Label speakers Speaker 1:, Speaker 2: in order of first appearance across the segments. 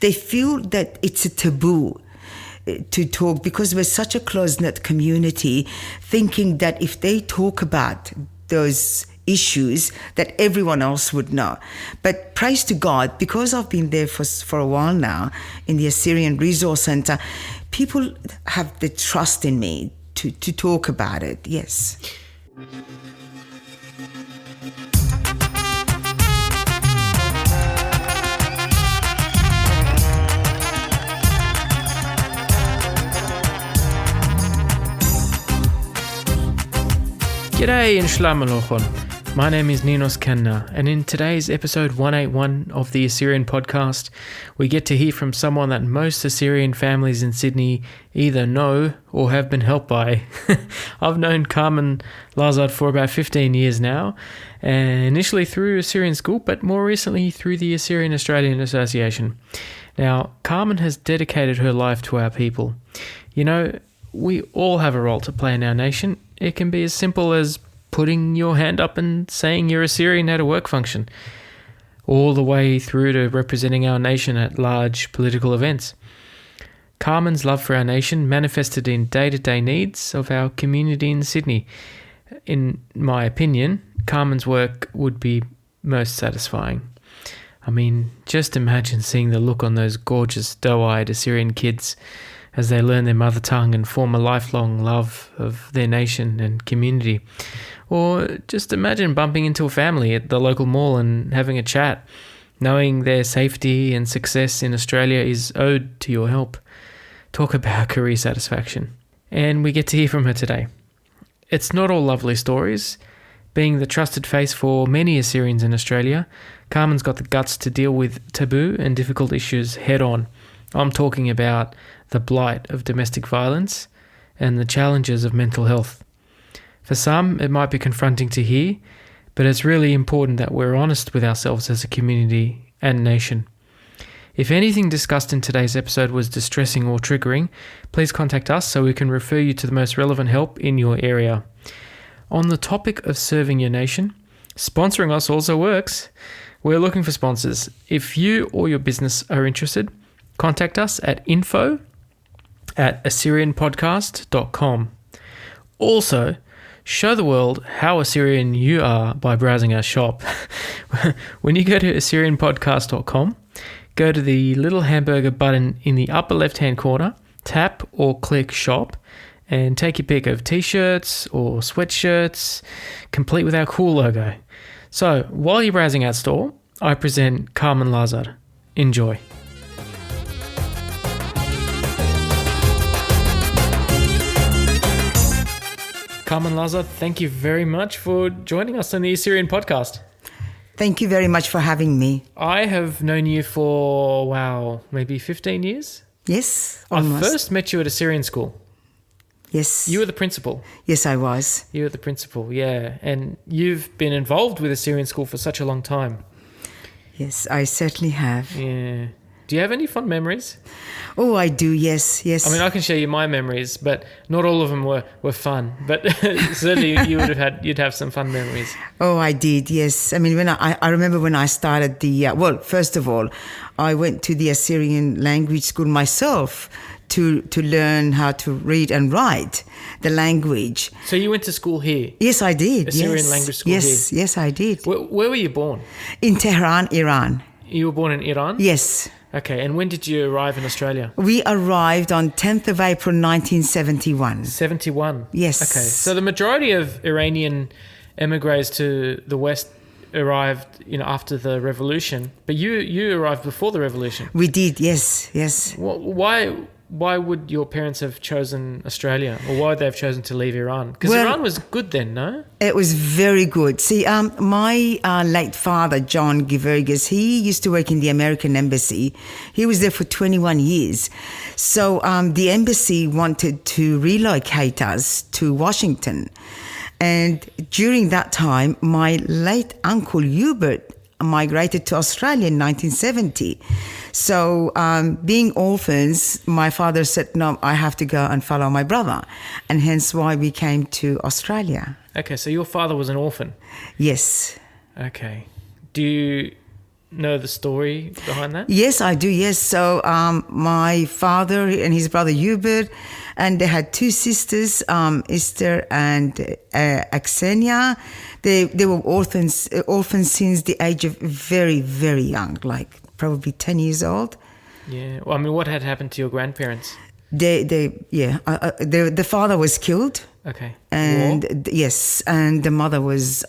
Speaker 1: They feel that it's a taboo to talk because we're such a close-knit community, thinking that if they talk about those issues that everyone else would know. But praise to God, because I've been there for a while now in the Assyrian Resource Centre, people have the trust in me to talk about it, yes.
Speaker 2: G'day and Shalom Aleichem. My name is Ninos Kanna, and in today's episode 181 of the Assyrian podcast, we get to hear from someone that most Assyrian families in Sydney either know or have been helped by. I've known Carmen Lazar for about 15 years now, and initially through Assyrian School, but more recently through the Assyrian Australian Association. Now, Carmen has dedicated her life to our people. You know, we all have a role to play in our nation. It can be as simple as putting your hand up and saying you're Assyrian at a work function, all the way through to representing our nation at large political events. Carmen's love for our nation manifested in day-to-day needs of our community in Sydney. In my opinion, Carmen's work would be most satisfying. I mean, just imagine seeing the look on those gorgeous, doe-eyed Assyrian kids as they learn their mother tongue and form a lifelong love of their nation and community. Or just imagine bumping into a family at the local mall and having a chat, knowing their safety and success in Australia is owed to your help. Talk about career satisfaction. And we get to hear from her today. It's not all lovely stories. Being the trusted face for many Assyrians in Australia, Carmen's got the guts to deal with taboo and difficult issues head on. I'm talking about the blight of domestic violence and the challenges of mental health. For some, it might be confronting to hear, but it's really important that we're honest with ourselves as a community and nation. If anything discussed in today's episode was distressing or triggering, please contact us so we can refer you to the most relevant help in your area. On the topic of serving your nation, sponsoring us also works. We're looking for sponsors. If you or your business are interested, contact us at info@assyrianpodcast.com. Also, show the world how Assyrian you are by browsing our shop. When you go to assyrianpodcast.com, go to the little hamburger button in the upper left-hand corner, tap or click shop, and take your pick of t-shirts or sweatshirts, complete with our cool logo. So, while you're browsing our store, I present Carmen Lazar. Enjoy. Carmen Lazar, thank you very much for joining us on the Assyrian podcast.
Speaker 1: Thank you very much for having me.
Speaker 2: I have known you for, maybe 15 years?
Speaker 1: Yes, almost.
Speaker 2: I first met you at Assyrian School.
Speaker 1: Yes.
Speaker 2: You were the principal.
Speaker 1: Yes, I was.
Speaker 2: You were the principal, yeah. And you've been involved with Assyrian School for such a long time.
Speaker 1: Yes, I certainly have.
Speaker 2: Yeah. Do you have any fond memories?
Speaker 1: Oh, I do, yes.
Speaker 2: I mean, I can share you my memories, but not all of them were fun. But certainly you'd have some fun memories.
Speaker 1: Oh, I did, yes. I mean, when I remember when I started first of all, I went to the Assyrian language school myself to learn how to read and write the language.
Speaker 2: So you went to school here?
Speaker 1: Yes, I did.
Speaker 2: Assyrian language school here?
Speaker 1: Yes, I did.
Speaker 2: Where were you born?
Speaker 1: In Tehran, Iran.
Speaker 2: You were born in Iran?
Speaker 1: Yes.
Speaker 2: Okay, and when did you arrive in Australia?
Speaker 1: We arrived on 10th of April 1971.
Speaker 2: 71?
Speaker 1: Yes.
Speaker 2: Okay, so the majority of Iranian emigres to the West arrived, after the revolution, but you arrived before the revolution.
Speaker 1: We did, yes.
Speaker 2: Why would your parents have chosen Australia, or why would they have chosen to leave Iran? Because Iran was good then, no?
Speaker 1: It was very good. See, my late father, John Givergis, he used to work in the American embassy. He was there for 21 years. So the embassy wanted to relocate us to Washington. And during that time, my late uncle Hubert migrated to Australia in 1970. So being orphans, my father said, no, I have to go and follow my brother. And hence why we came to Australia.
Speaker 2: Okay, so your father was an orphan?
Speaker 1: Yes.
Speaker 2: Okay. Do know the story behind that?
Speaker 1: Yes, I do. Yes. So my father and his brother Hubert, and they had two sisters, Esther and Aksenia. They were orphans since the age of very, very young, like probably 10 years old.
Speaker 2: Yeah. Well, I mean, what had happened to your grandparents?
Speaker 1: The father was killed.
Speaker 2: Okay.
Speaker 1: And yes, and the mother was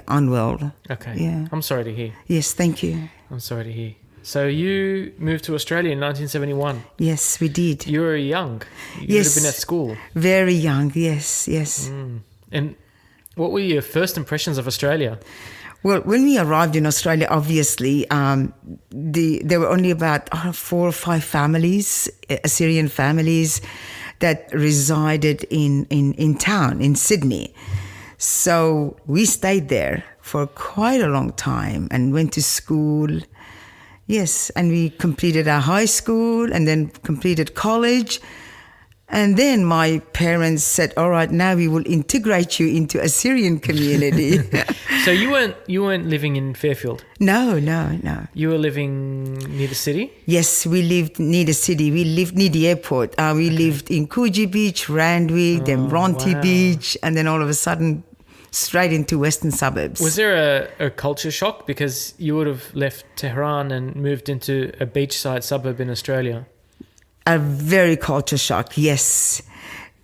Speaker 1: unwell.
Speaker 2: Okay.
Speaker 1: Yeah.
Speaker 2: I'm sorry to hear.
Speaker 1: Yes, thank you.
Speaker 2: I'm sorry to hear. So you moved to Australia in 1971.
Speaker 1: Yes, we did.
Speaker 2: You were young. You would have been at school.
Speaker 1: Very young. Yes.
Speaker 2: And what were your first impressions of Australia?
Speaker 1: Well, when we arrived in Australia, obviously, there were only about 4 or 5 families, Assyrian families, that resided in town, in Sydney. So we stayed there for quite a long time and went to school. Yes, and we completed our high school and then completed college. And then my parents said, all right, now we will integrate you into Assyrian community.
Speaker 2: So you weren't living in Fairfield?
Speaker 1: No.
Speaker 2: You were living near the city?
Speaker 1: Yes, we lived near the city. We lived near the airport. We lived in Coogee Beach, Randwick, then Bronte Beach, and then all of a sudden straight into western suburbs.
Speaker 2: Was there a culture shock because you would have left Tehran and moved into a beachside suburb in Australia?
Speaker 1: A very culture shock, yes.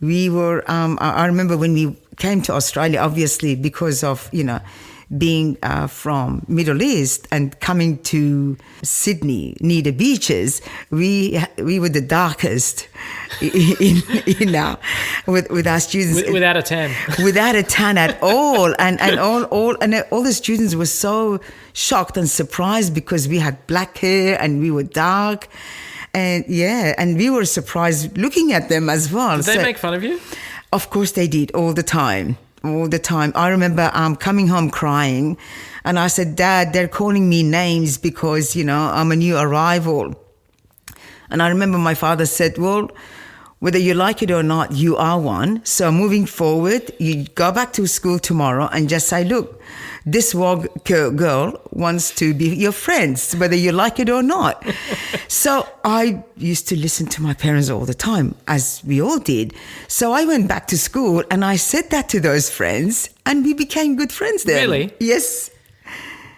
Speaker 1: We were, I remember when we came to Australia, obviously, because of, being from Middle East and coming to Sydney near the beaches, we were the darkest with our students.
Speaker 2: Without a tan.
Speaker 1: Without a tan at all. And all the students were so shocked and surprised because we had black hair and we were dark. And we were surprised looking at them as well.
Speaker 2: Did they make fun of you?
Speaker 1: Of course they did, all the time. I remember coming home crying, and I said, Dad, they're calling me names because, I'm a new arrival. And I remember my father said, well, whether you like it or not, you are one. So moving forward, you go back to school tomorrow and just say, look, this WOG girl wants to be your friends, whether you like it or not. So I used to listen to my parents all the time, as we all did. So I went back to school and I said that to those friends and we became good friends then.
Speaker 2: Really?
Speaker 1: Yes.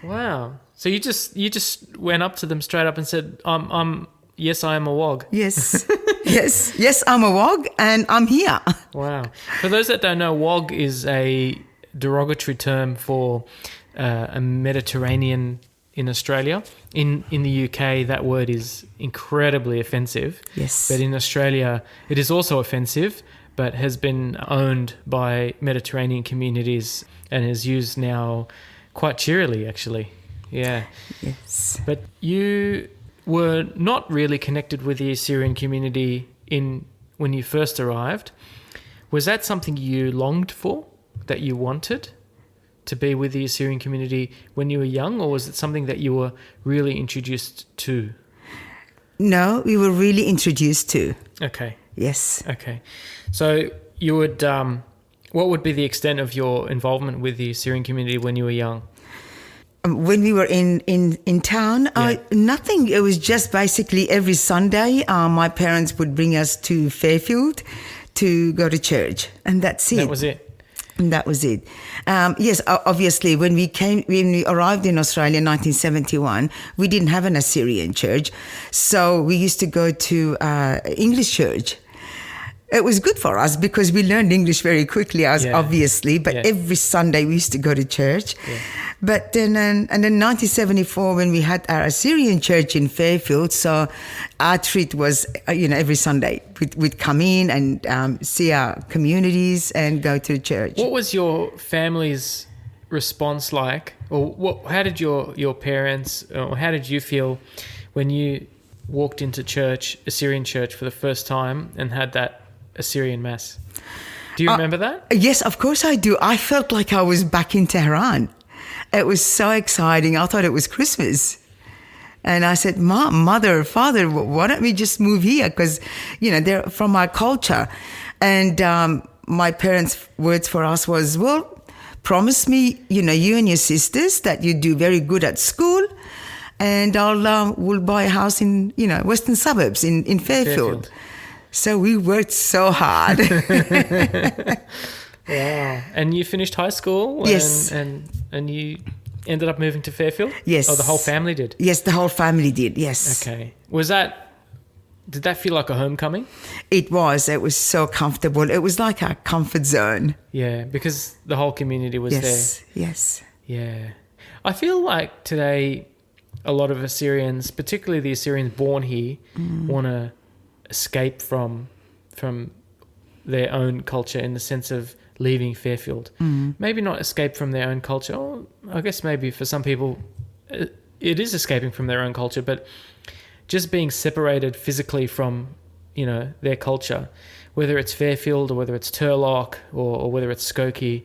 Speaker 2: Wow. So you just went up to them straight up and said, yes, I am a WOG.
Speaker 1: Yes. Yes, I'm a WOG and I'm here.
Speaker 2: Wow. For those that don't know, WOG is a derogatory term for a Mediterranean in Australia. In the UK, that word is incredibly offensive.
Speaker 1: Yes.
Speaker 2: But in Australia, it is also offensive, but has been owned by Mediterranean communities and is used now quite cheerily, actually. Yeah.
Speaker 1: Yes.
Speaker 2: But you were not really connected with the Assyrian community when you first arrived. Was that something you longed for? That you wanted to be with the Assyrian community when you were young, or was it something that you were really introduced to?
Speaker 1: No, we were really introduced to.
Speaker 2: Okay.
Speaker 1: Yes.
Speaker 2: Okay. So you would, what would be the extent of your involvement with the Assyrian community when you were young?
Speaker 1: When we were in town, nothing. It was just basically every Sunday, my parents would bring us to Fairfield to go to church, and that's it.
Speaker 2: That was it.
Speaker 1: And that was it. Yes, obviously, when we arrived in Australia in 1971, we didn't have an Assyrian church, so we used to go to English church. It was good for us because we learned English very quickly, obviously. But every Sunday we used to go to church. Yeah. But then, and then 1974, when we had our Assyrian church in Fairfield, so our treat was, every Sunday we'd come in and see our communities and go to church.
Speaker 2: What was your family's response like, or how did your parents, or how did you feel when you walked into church, Assyrian church, for the first time and had that Assyrian Mass? Do you remember that?
Speaker 1: Yes, of course I do. I felt like I was back in Tehran. It was so exciting. I thought it was Christmas. And I said, Mother, Father, why don't we just move here? Because, they're from our culture. And my parents' words for us was, well, promise me, you and your sisters that you do very good at school and we'll buy a house in, western suburbs in Fairfield. So we worked so hard.
Speaker 2: Wow. And you finished high school?
Speaker 1: Yes.
Speaker 2: And you ended up moving to Fairfield?
Speaker 1: Yes.
Speaker 2: Oh, the whole family did?
Speaker 1: Yes, the whole family did, yes.
Speaker 2: Okay. Did that feel like a homecoming?
Speaker 1: It was. It was so comfortable. It was like a comfort zone.
Speaker 2: Yeah, because the whole community was there.
Speaker 1: Yes.
Speaker 2: Yeah. I feel like today a lot of Assyrians, particularly the Assyrians born here, want to escape from their own culture in the sense of leaving Fairfield. Maybe not escape from their own culture. Or I guess maybe for some people it is escaping from their own culture, but just being separated physically from, their culture, whether it's Fairfield or whether it's Turlock or whether it's Skokie,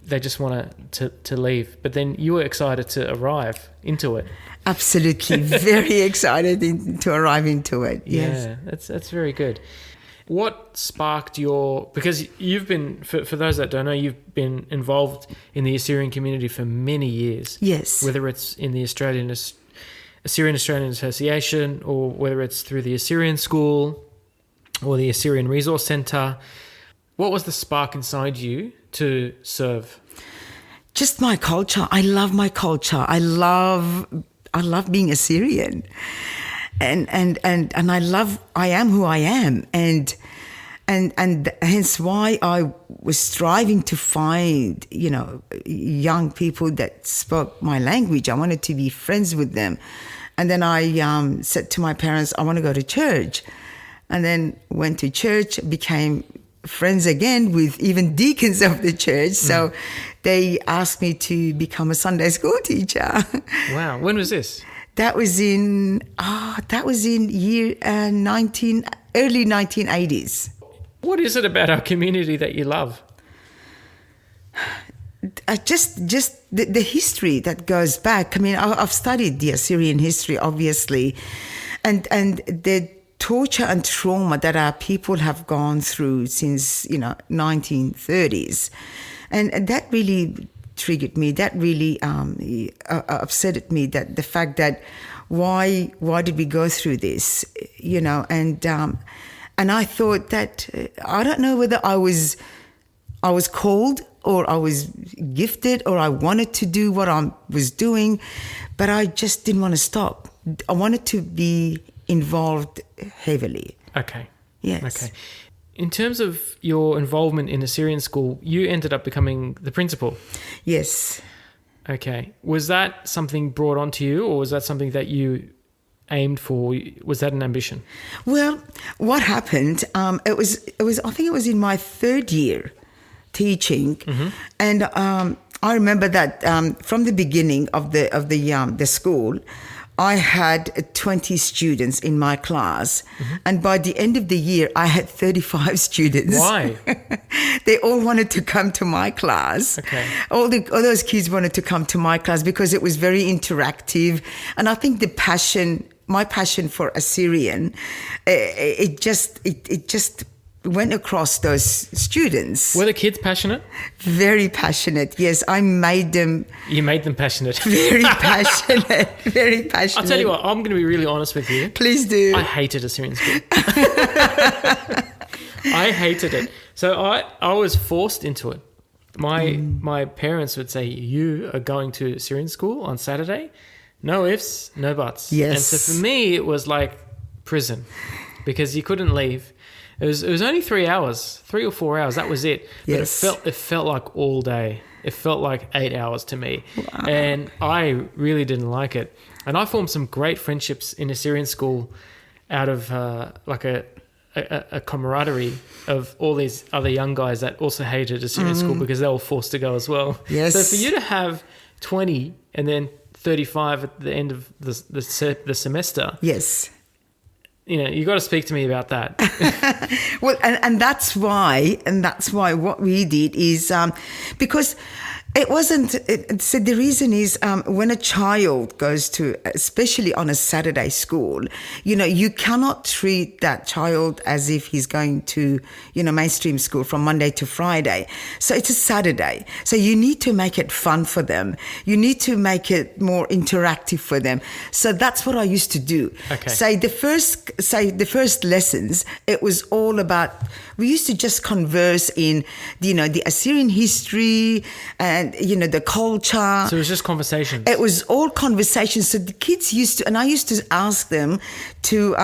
Speaker 2: they just want to leave. But then you were excited to arrive into it.
Speaker 1: Absolutely. Very excited to arrive into it. Yes.
Speaker 2: Yeah, that's very good. What sparked because you've been, for those that don't know, you've been involved in the Assyrian community for many years.
Speaker 1: Yes.
Speaker 2: Whether it's in the Assyrian Australian Association or whether it's through the Assyrian School or the Assyrian Resource Centre. What was the spark inside you to serve?
Speaker 1: Just my culture. I love my culture. I love being Assyrian. And I am who I am. And hence why I was striving to find, young people that spoke my language. I wanted to be friends with them. And then I said to my parents, I want to go to church. And then went to church, became friends again with even deacons of the church. So they asked me to become a Sunday school teacher.
Speaker 2: Wow. When was this?
Speaker 1: That was in year early 1980s.
Speaker 2: What is it about our community that you love?
Speaker 1: Just the history that goes back. I mean, I've studied the Assyrian history, obviously, and the torture and trauma that our people have gone through since 1930s, and that really triggered me. That really upset me. That the fact that why did we go through this? And I thought that I don't know whether I was called or I was gifted or I wanted to do what I was doing, but I just didn't want to stop. I wanted to be involved heavily.
Speaker 2: Okay.
Speaker 1: Yes.
Speaker 2: Okay. In terms of your involvement in Assyrian School, you ended up becoming the principal.
Speaker 1: Yes.
Speaker 2: Okay. Was that something brought onto you, or was that something that you aimed for? Was that an ambition?
Speaker 1: Well, what happened? It was. I think it was in my third year teaching, and I remember that from the beginning of the school, I had 20 students in my class, and by the end of the year, I had 35 students.
Speaker 2: Why?
Speaker 1: They all wanted to come to my class.
Speaker 2: Okay.
Speaker 1: All those kids wanted to come to my class because it was very interactive, and I think my passion for Assyrian, it just went across those students.
Speaker 2: Were the kids passionate?
Speaker 1: Very passionate, yes. I made them...
Speaker 2: You made them passionate.
Speaker 1: Very passionate, very passionate.
Speaker 2: I'll tell you what, I'm going to be really honest with you.
Speaker 1: Please do.
Speaker 2: I hated Assyrian School. I hated it. So I was forced into it. My parents would say, you are going to Assyrian School on Saturday? No ifs, no buts.
Speaker 1: Yes.
Speaker 2: And so for me, it was like prison because you couldn't leave. It was only 3 hours, 3 or 4 hours. That was it.
Speaker 1: Yes.
Speaker 2: But it felt like all day. It felt like 8 hours to me.
Speaker 1: Wow.
Speaker 2: And I really didn't like it. And I formed some great friendships in Assyrian School out of like a camaraderie of all these other young guys that also hated Assyrian School because they were forced to go as well.
Speaker 1: Yes.
Speaker 2: So for you to have 20 and then 35 at the end of the semester.
Speaker 1: Yes.
Speaker 2: You got to speak to me about that.
Speaker 1: Well, and that's why what we did is because It wasn't. So the reason is when a child goes to, especially on a Saturday school, you cannot treat that child as if he's going to, mainstream school from Monday to Friday. So it's a Saturday. So you need to make it fun for them. You need to make it more interactive for them. So that's what I used to do.
Speaker 2: Okay.
Speaker 1: The first lessons, it was all about, we used to just converse in, the Assyrian history and, the culture.
Speaker 2: So it was just conversations.
Speaker 1: It was all conversations. So the kids used to, and I used to ask them to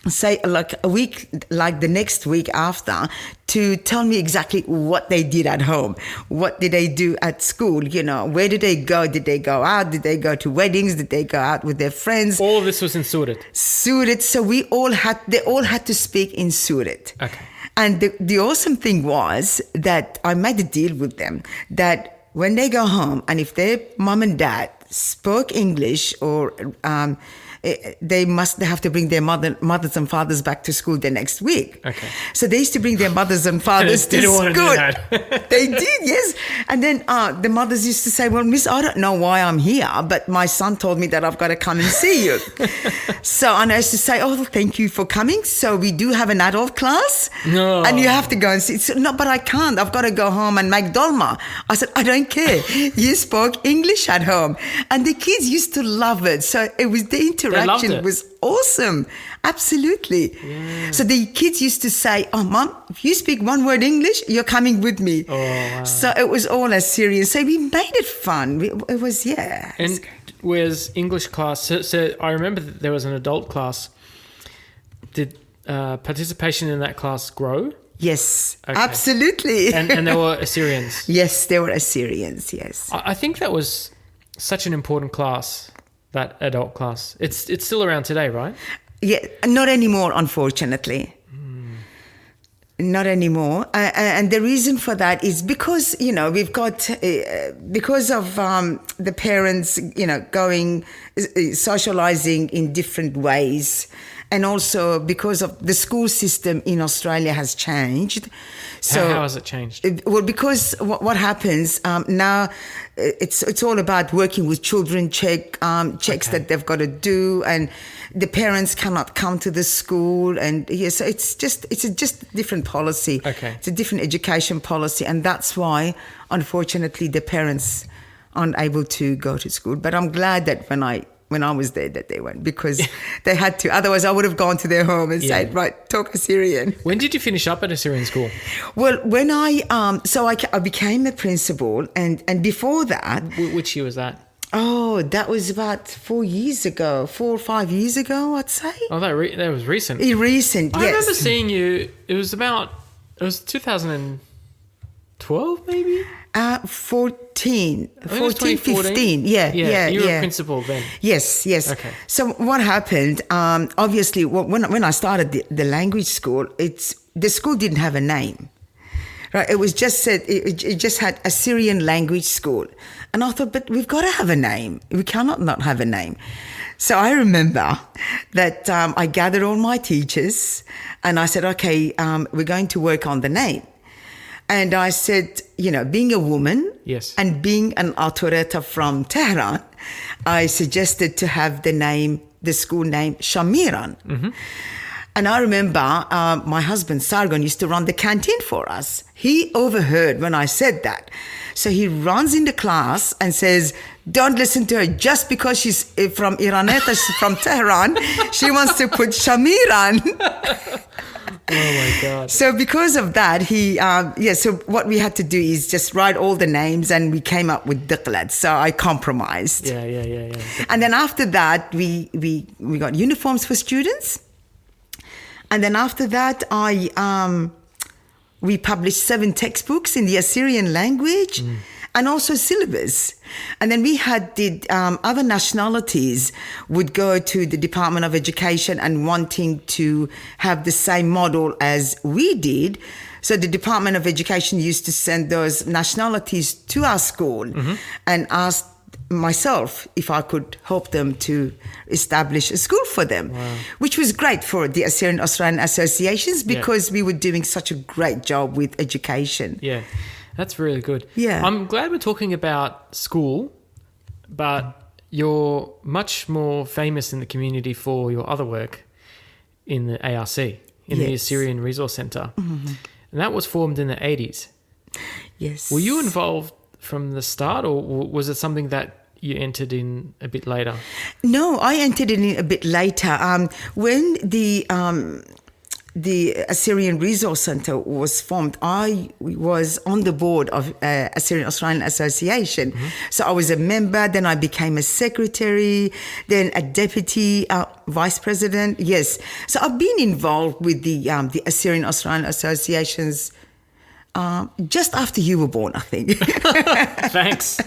Speaker 1: say like a week, like the next week after, to tell me exactly what they did at home. What did they do at school? Where did they go? Did they go out? Did they go to weddings? Did they go out with their friends?
Speaker 2: All of this was in Surat.
Speaker 1: Surat. So they all had to speak in Surat.
Speaker 2: Okay.
Speaker 1: And the awesome thing was that I made a deal with them that when they go home, and if their mom and dad spoke English, or they have to bring their mothers and fathers back to school the next week.
Speaker 2: Okay.
Speaker 1: So they used to bring their mothers and fathers to school.
Speaker 2: Want to do that.
Speaker 1: They did, yes. And then the mothers used to say, well, Miss, I don't know why I'm here, but my son told me that I've got to come and see you. So I used to say, oh, thank you for coming. So we do have an adult class.
Speaker 2: No.
Speaker 1: And you have to go and see. So, no, but I can't. I've got to go home and make dolma. I said, I don't care. You spoke English at home. And the kids used to love it. So it was the interaction was awesome. Absolutely.
Speaker 2: Yeah.
Speaker 1: So the kids used to say, oh, Mom, if you speak one word English, you're coming with me.
Speaker 2: Oh, wow.
Speaker 1: So it was all Assyrian. So we made it fun. It was, yeah.
Speaker 2: And whereas English class, so I remember that there was an adult class. Did participation in that class grow?
Speaker 1: Yes,
Speaker 2: okay.
Speaker 1: Absolutely.
Speaker 2: And there were Assyrians.
Speaker 1: Yes, there were Assyrians, yes.
Speaker 2: I think that was such an important class, that adult class. It's still around today, right?
Speaker 1: Yeah, not anymore, unfortunately. Not anymore. And the reason for that is because, we've got, because of the parents, going, socializing in different ways. And also because of the school system in Australia has changed. So
Speaker 2: how has it changed?
Speaker 1: Well, because what happens now, it's all about working with children, checks that they've got to do, and the parents cannot come to the school, and so it's just a different policy.
Speaker 2: Okay,
Speaker 1: it's a different education policy, and that's why, unfortunately, the parents aren't able to go to school. But I'm glad that when I was there that they went, because they had to. Otherwise, I would have gone to their home and said, right, talk Assyrian.
Speaker 2: When did you finish up at Assyrian School?
Speaker 1: Well, when I became a principal, and before that...
Speaker 2: Which year was that?
Speaker 1: Oh, that was about 4 or 5 years ago, I'd say.
Speaker 2: Oh, that was recent.
Speaker 1: Recent, yes.
Speaker 2: I remember seeing you, it was 2012 maybe?
Speaker 1: 14, 15. Yeah.
Speaker 2: You were a principal then.
Speaker 1: Yes.
Speaker 2: Okay.
Speaker 1: So what happened? Obviously, when I started the language school, the school didn't have a name. Right? It was just said it just had Assyrian Language School, and I thought, but we've got to have a name. We cannot not have a name. So I remember that I gathered all my teachers, and I said, okay, we're going to work on the name. And I said, being a woman,
Speaker 2: yes,
Speaker 1: and being an autoretta from Tehran, I suggested to have the school name Shamiran. Mm-hmm. And I remember my husband, Sargon, used to run the canteen for us. He overheard when I said that. So he runs into class and says, don't listen to her just because she's from Iraneta, she's from Tehran. She wants to put Shamiran.
Speaker 2: Oh my God.
Speaker 1: So because of that, so what we had to do is just write all the names, and we came up with Diqlat. So I compromised.
Speaker 2: Yeah.
Speaker 1: And then after that, we got uniforms for students. And then after that, we published 7 textbooks in the Assyrian language, and also syllabus. And then we did other nationalities would go to the Department of Education and wanting to have the same model as we did. So the Department of Education used to send those nationalities to our school and ask myself if I could help them to establish a school for them, which was great for the Assyrian Australian Associations because we were doing such a great job with education.
Speaker 2: Yeah. That's really good.
Speaker 1: Yeah.
Speaker 2: I'm glad we're talking about school, but you're much more famous in the community for your other work in the ARC, in the Assyrian Resource Centre. Mm-hmm. And that was formed in the 80s.
Speaker 1: Yes.
Speaker 2: Were you involved from the start, or was it something that you entered in a bit later?
Speaker 1: No, I entered in a bit later. When the Assyrian Resource Centre was formed, I was on the board of Assyrian Australian Association. Mm-hmm. So I was a member, then I became a secretary, then a deputy vice president. Yes. So I've been involved with the Assyrian Australian Associations just after you were born, I think.
Speaker 2: Thanks.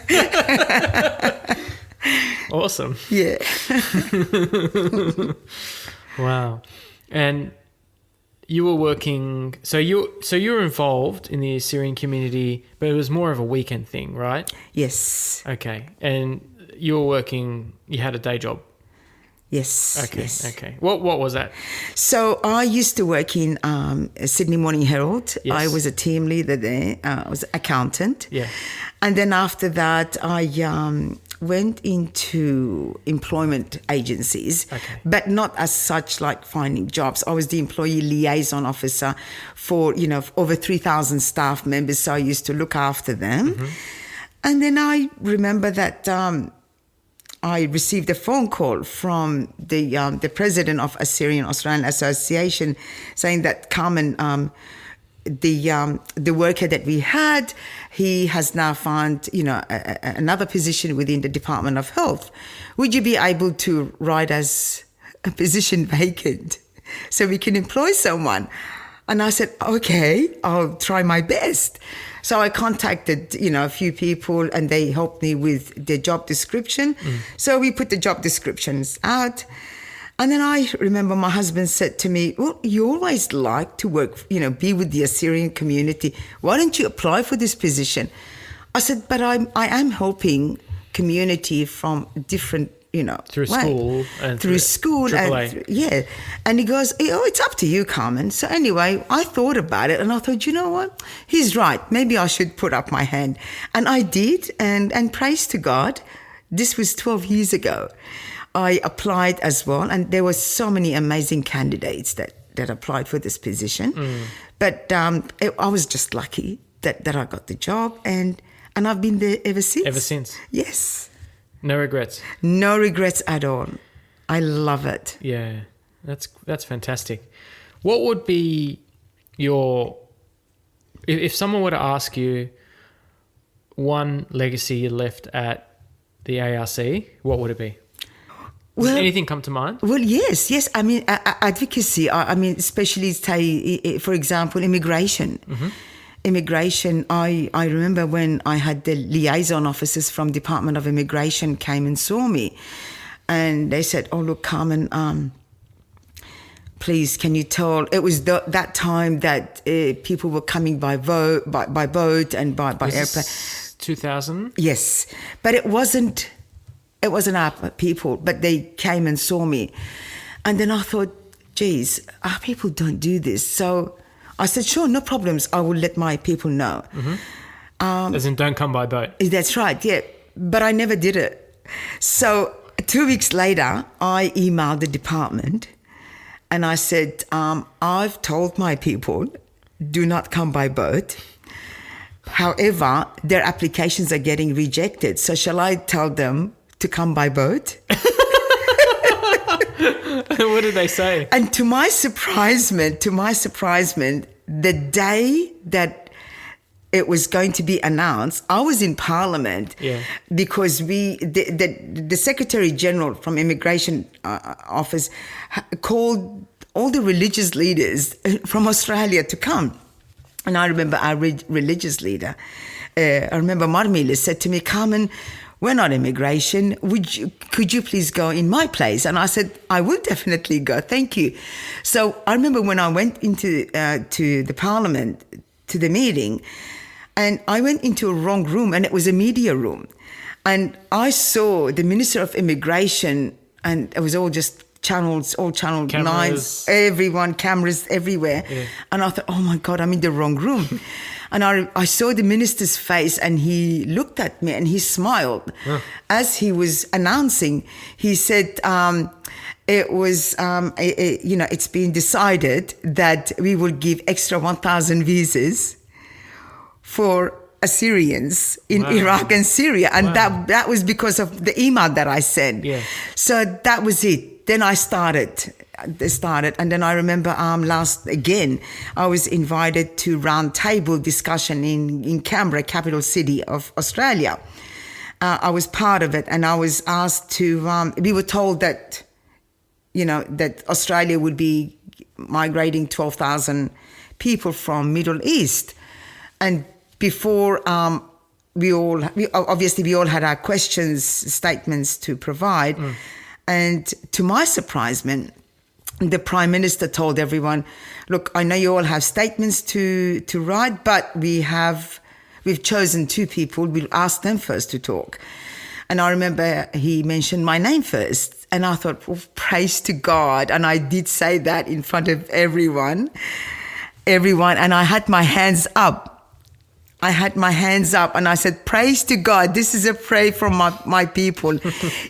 Speaker 2: Awesome.
Speaker 1: Yeah.
Speaker 2: Wow. And you were working, so you were involved in the Assyrian community, but it was more of a weekend thing, right?
Speaker 1: Yes.
Speaker 2: Okay. And you were working, you had a day job?
Speaker 1: Yes.
Speaker 2: Okay.
Speaker 1: Yes.
Speaker 2: Okay. What was that?
Speaker 1: So I used to work in Sydney Morning Herald.
Speaker 2: Yes.
Speaker 1: I was a team leader there. I was an accountant.
Speaker 2: Yeah.
Speaker 1: And then after that, I went into employment agencies, but not as such like finding jobs. I was the employee liaison officer for, over 3,000 staff members. So I used to look after them. Mm-hmm. And then I remember that I received a phone call from the president of Assyrian Australian Association saying that Carmen, the worker that we had, he has now found, another position within the Department of Health. Would you be able to write as a position vacant so we can employ someone? And I said, okay, I'll try my best. So I contacted, a few people and they helped me with the job description. Mm. So we put the job descriptions out. And then I remember my husband said to me, well, you always like to work, be with the Assyrian community. Why don't you apply for this position? I said, but I am helping community from different,
Speaker 2: through school and
Speaker 1: through school.
Speaker 2: AAA.
Speaker 1: And he goes, it's up to you, Carmen. So anyway, I thought about it and I thought, you know what? He's right. Maybe I should put up my hand. And I did. And praise to God, this was 12 years ago. I applied as well, and there were so many amazing candidates that applied for this position. Mm. But I was just lucky that I got the job, and I've been there ever since.
Speaker 2: Ever since?
Speaker 1: Yes.
Speaker 2: No regrets?
Speaker 1: No regrets at all. I love it.
Speaker 2: Yeah, that's fantastic. What would be if someone were to ask you one legacy you left at the ARC, what would it be? Does anything come to mind?
Speaker 1: Well, yes. I mean, advocacy. Especially, say, for example, immigration. Mm-hmm. Immigration. I remember when I had the liaison officers from Department of Immigration came and saw me, and they said, "Oh, look, Carmen, please, can you tell?" It was that time that people were coming by boat and by airplane.
Speaker 2: 2000.
Speaker 1: Yes, but it wasn't our people, but they came and saw me. And then I thought, geez, our people don't do this. So I said, sure, no problems. I will let my people know.
Speaker 2: Mm-hmm. As in, don't come by boat.
Speaker 1: That's right, yeah. But I never did it. So 2 weeks later, I emailed the department and I said, I've told my people, do not come by boat. However, their applications are getting rejected. So shall I tell them to come by boat?
Speaker 2: What did they say?
Speaker 1: And to my surprisement, the day that it was going to be announced, I was in Parliament because the Secretary General from Immigration Office called all the religious leaders from Australia to come. And I remember our religious leader, Marmila, said to me, Carmen, we're not immigration. Could you please go in my place? And I said, I will definitely go. Thank you. So I remember when I went into to the Parliament, to the meeting, and I went into a wrong room, and it was a media room. And I saw the Minister of Immigration, and it was all just channels, all channel
Speaker 2: cameras.
Speaker 1: 9s, everyone, cameras everywhere. Yeah. And I thought, oh my God, I'm in the wrong room. And I saw the minister's face, and he looked at me and he smiled. As he was announcing. He said, it was, it's been decided that we will give extra 1,000 visas for Assyrians in Iraq and Syria. And that was because of the email that I sent.
Speaker 2: Yeah.
Speaker 1: So that was it. Then I started. And then I remember I was invited to round table discussion in Canberra, capital city of Australia. I was part of it, and I was asked to, we were told that, that Australia would be migrating 12,000 people from Middle East. And before we all had our questions, statements to provide. And to my surprisement, the Prime Minister told everyone, look, I know you all have statements to write, but we've chosen 2 people. We'll ask them first to talk. And I remember he mentioned my name first. And I thought, well, praise to God. And I did say that in front of everyone. And I had my hands up. And I said, praise to God. This is a prayer from my people.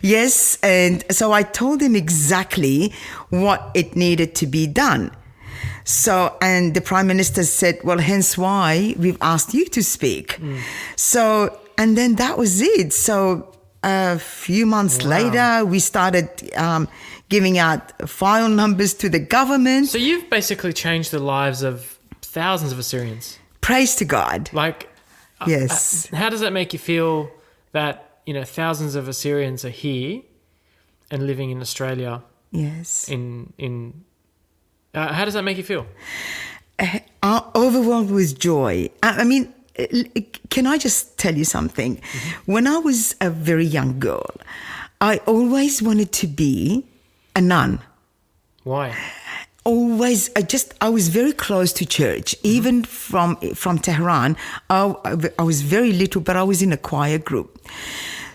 Speaker 1: Yes. And so I told him exactly what it needed to be done. So, and the Prime Minister said, well, hence why we've asked you to speak. So, and then that was it. So a few months later, we started giving out file numbers to the government.
Speaker 2: So you've basically changed the lives of thousands of Assyrians.
Speaker 1: Praise to God. Yes.
Speaker 2: How does that make you feel that, thousands of Assyrians are here and living in Australia?
Speaker 1: Yes.
Speaker 2: How does that make you feel?
Speaker 1: Overwhelmed with joy. I mean, can I just tell you something? When I was a very young girl, I always wanted to be a nun.
Speaker 2: Why?
Speaker 1: Always, I was very close to church. Even from Tehran, I was very little, but I was in a choir group.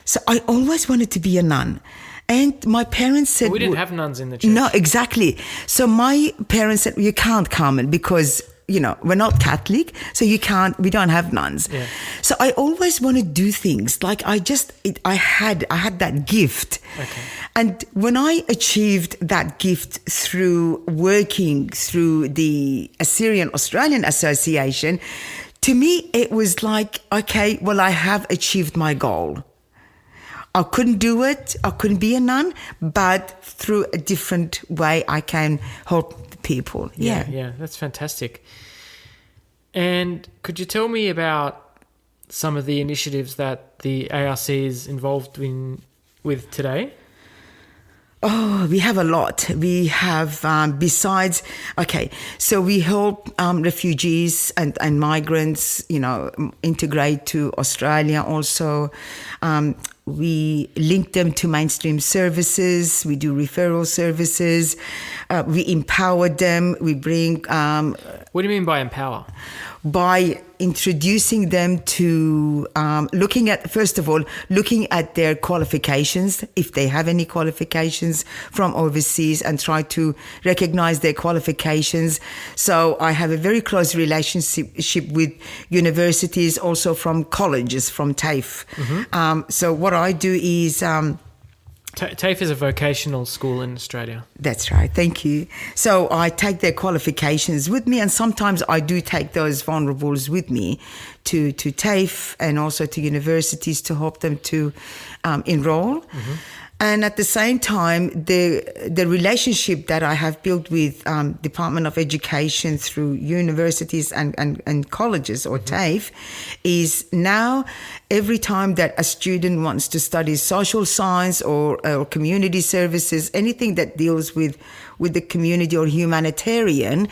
Speaker 1: So I always wanted to be a nun. And my parents said...
Speaker 2: We didn't have nuns in the church.
Speaker 1: No, exactly. So my parents said, you can't, Carmen, because, we're not Catholic, so we don't have nuns.
Speaker 2: Yeah.
Speaker 1: So I always want to do things. Like I had that gift.
Speaker 2: Okay.
Speaker 1: And when I achieved that gift through working through the Assyrian Australian Association, to me, it was like, okay, well, I have achieved my goal. I couldn't do it. I couldn't be a nun, but through a different way, I can help people.
Speaker 2: Yeah, that's fantastic. And could you tell me about some of the initiatives that the ARC is involved with today?
Speaker 1: Oh, we have a lot. We have, so we help refugees and migrants, integrate to Australia also. We link them to mainstream services. We do referral services. We empower them. We bring...
Speaker 2: What do you mean by empower?
Speaker 1: By introducing them to looking at their qualifications, if they have any qualifications from overseas, and try to recognize their qualifications. So I have a very close relationship with universities, also from colleges, from TAFE. So what I do is...
Speaker 2: TAFE is a vocational school in Australia.
Speaker 1: That's right. Thank you. So I take their qualifications with me, and sometimes I do take those vulnerables with me to TAFE and also to universities to help them to enroll. And at the same time, the relationship that I have built with Department of Education through universities and colleges or TAFE is now every time that a student wants to study social science or community services, anything that deals with the community or humanitarian,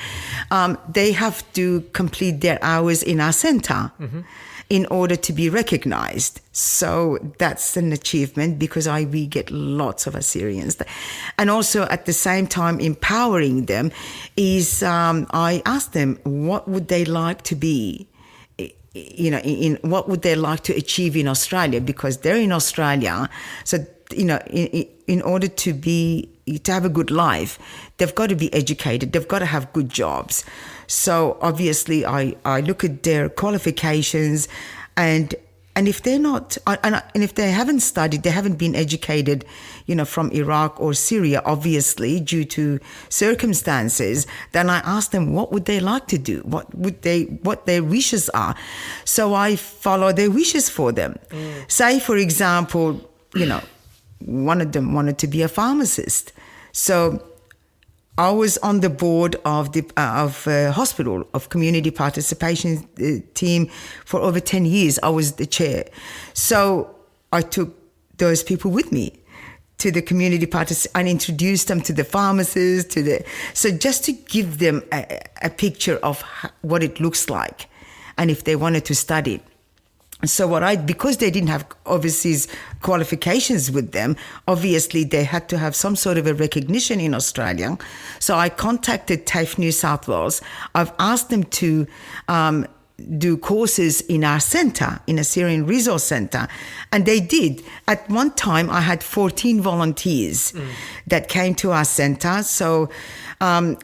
Speaker 1: they have to complete their hours in our center. In order to be recognized. So that's an achievement because we get lots of Assyrians. And also at the same time empowering them is I ask them what would they like to be, in what would they like to achieve in Australia, because they're in Australia. So in order to have a good life, they've got to be educated. They've got to have good jobs. So obviously, I look at their qualifications, and if they're not, and if they haven't studied, they haven't been educated, from Iraq or Syria, obviously due to circumstances, then I ask them what would they like to do, what their wishes are. So I follow their wishes for them. Say, for example, one of them wanted to be a pharmacist. So I was on the board of the hospital of community participation team for over 10 years. I was the chair. So I took those people with me to the community and introduced them to the pharmacists, so just to give them a picture of what it looks like, and if they wanted to study. So because they didn't have overseas qualifications with them, obviously they had to have some sort of a recognition in Australia. So I contacted TAFE New South Wales. I've asked them to do courses in our centre, in Assyrian Resource Centre, and they did. At one time, I had 14 volunteers that came to our centre. So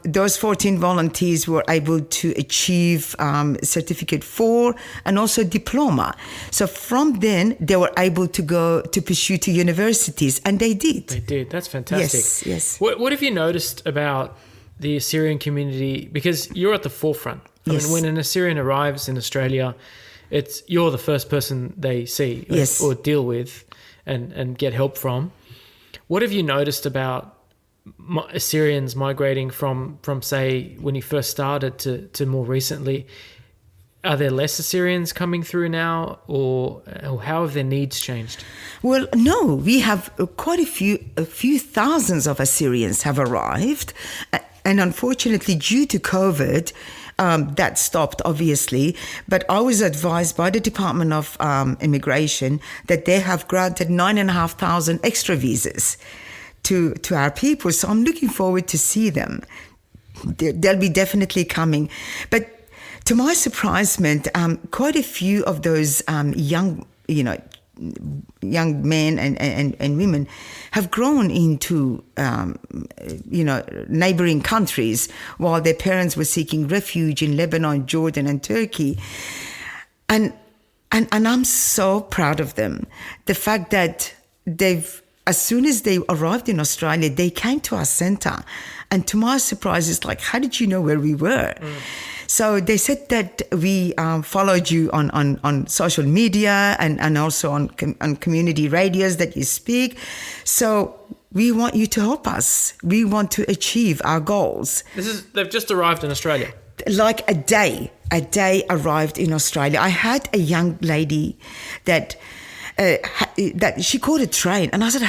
Speaker 1: those 14 volunteers were able to achieve Certificate 4 and also diploma. So from then, they were able to go to pursue to universities, and they did.
Speaker 2: They did. That's fantastic.
Speaker 1: Yes.
Speaker 2: What have you noticed about the Assyrian community? Because you're at the forefront. I mean, when an Assyrian arrives in Australia, you're the first person they see or deal with and get help from. What have you noticed about Assyrians migrating from say, when you first started to more recently? Are there less Assyrians coming through now, or how have their needs changed?
Speaker 1: Well, no, we have quite a few thousands of Assyrians have arrived. And unfortunately, due to COVID, that stopped, obviously. But I was advised by the Department of Immigration that they have granted 9,500 extra visas to our people. So I'm looking forward to see them. They'll be definitely coming. But to my surprisement, quite a few of those young men and women have grown into, neighboring countries while their parents were seeking refuge in Lebanon, Jordan, and Turkey. And I'm so proud of them. The fact that as soon as they arrived in Australia, they came to our centre. And to my surprise, it's like, how did you know where we were? So they said that we followed you on social media and also on community radios that you speak. So we want you to help us. We want to achieve our goals.
Speaker 2: They've just arrived in Australia.
Speaker 1: Like a day arrived in Australia. I had a young lady that she caught a train, and I said,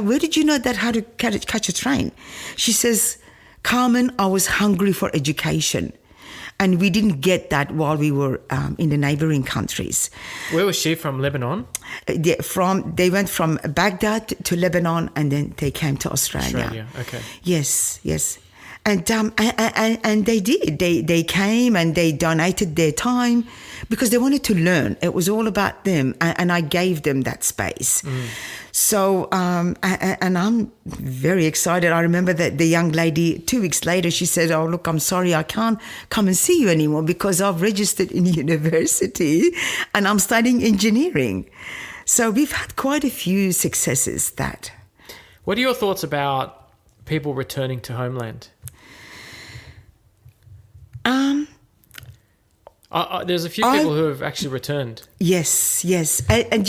Speaker 1: where did you know that how to catch a train? She says, Carmen, I was hungry for education. And we didn't get that while we were in the neighboring countries.
Speaker 2: Where was she from? Lebanon?
Speaker 1: They went from Baghdad to Lebanon, and then they came to Australia.
Speaker 2: Okay.
Speaker 1: Yes. And they did. They came and they donated their time because they wanted to learn. It was all about them, and I gave them that space. So, and I'm very excited. I remember that the young lady, 2 weeks later, she said, "Oh, look, I'm sorry, I can't come and see you anymore because I've registered in university and I'm studying engineering." So we've had quite a few successes.
Speaker 2: What are your thoughts about people returning to homeland? There's a few people who have actually returned.
Speaker 1: Yes. And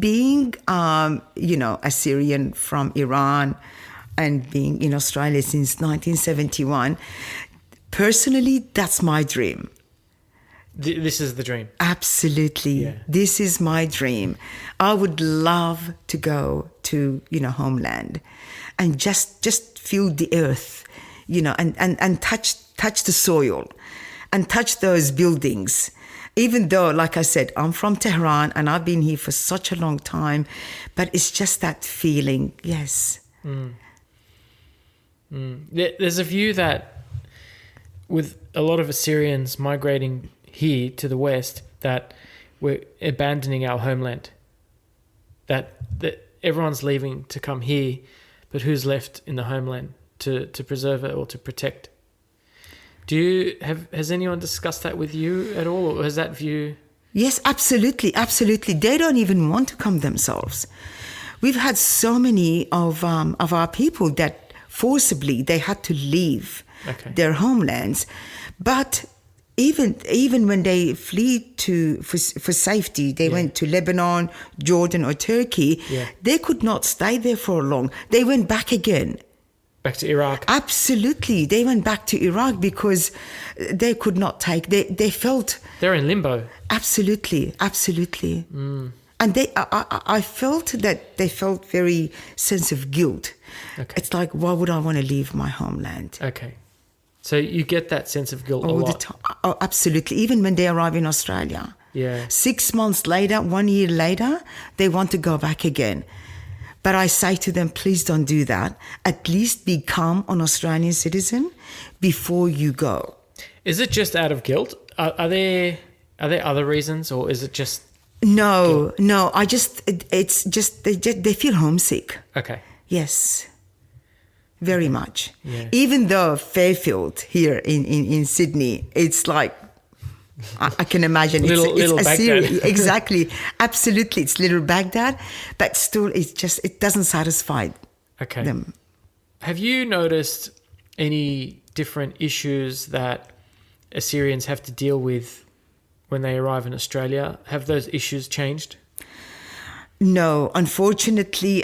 Speaker 1: being, Assyrian from Iran and being in Australia since 1971, personally, that's my dream.
Speaker 2: This is the dream.
Speaker 1: Absolutely. Yeah. This is my dream. I would love to go to, homeland and just feel the earth, and touch the soil and touch those buildings. Even though, like I said, I'm from Tehran and I've been here for such a long time, but it's just that feeling, yes.
Speaker 2: There's a view that with a lot of Assyrians migrating here to the West, that we're abandoning our homeland. That everyone's leaving to come here, but who's left in the homeland to preserve it or to protect? Has anyone discussed that with you at all, or has that view?
Speaker 1: Yes, absolutely. They don't even want to come themselves. We've had so many of our people that forcibly they had to leave their homelands, but even when they flee for safety, they went to Lebanon, Jordan, or Turkey.
Speaker 2: Yeah.
Speaker 1: They could not stay there for long. They went back again.
Speaker 2: Back to Iraq.
Speaker 1: Absolutely, they went back to Iraq because they could not take. They felt
Speaker 2: they're in limbo.
Speaker 1: Absolutely. And I felt that they felt very sense of guilt.
Speaker 2: Okay.
Speaker 1: It's like, why would I want to leave my homeland?
Speaker 2: Okay, so you get that sense of guilt
Speaker 1: all
Speaker 2: a lot.
Speaker 1: the time. Oh, absolutely. Even when they arrive in Australia, 6 months later, 1 year later, they want to go back again. But I say to them, please don't do that. At least become an Australian citizen before you go.
Speaker 2: Is it just out of guilt? Are there other reasons, or is it just?
Speaker 1: No. It's just they feel homesick.
Speaker 2: Okay.
Speaker 1: Yes. Very much.
Speaker 2: Yeah.
Speaker 1: Even though Fairfield here in Sydney, it's like, I can imagine
Speaker 2: little
Speaker 1: it's
Speaker 2: Baghdad.
Speaker 1: Exactly. Absolutely. It's little Baghdad, but still it doesn't satisfy them.
Speaker 2: Have you noticed any different issues that Assyrians have to deal with when they arrive in Australia? Have those issues changed?
Speaker 1: No, unfortunately,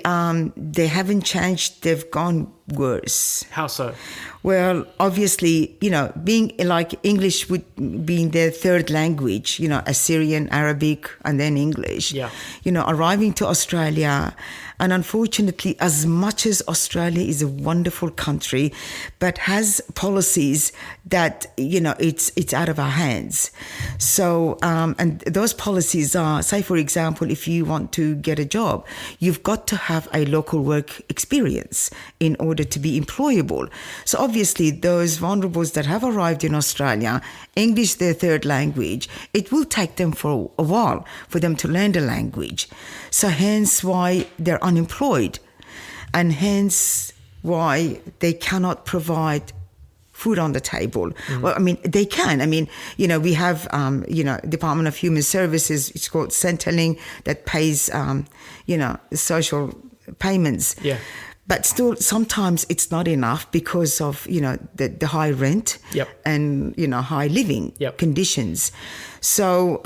Speaker 1: they haven't changed. They've gone worse.
Speaker 2: How so?
Speaker 1: Well, obviously, being like English being their third language, Assyrian, Arabic, and then English.
Speaker 2: Yeah.
Speaker 1: Arriving to Australia, and unfortunately, as much as Australia is a wonderful country, but has policies that, it's out of our hands. So, and those policies are, say, for example, if you want to get a job, you've got to have a local work experience in order to be employable. So obviously those vulnerables that have arrived in Australia, English their third language, it will take them for a while for them to learn the language. So hence why they're unemployed, and hence why they cannot provide food on the table. Well, they can. We have, Department of Human Services, it's called Centrelink, that pays, social payments.
Speaker 2: Yeah.
Speaker 1: But still, sometimes it's not enough because of, the high rent and, high living conditions. So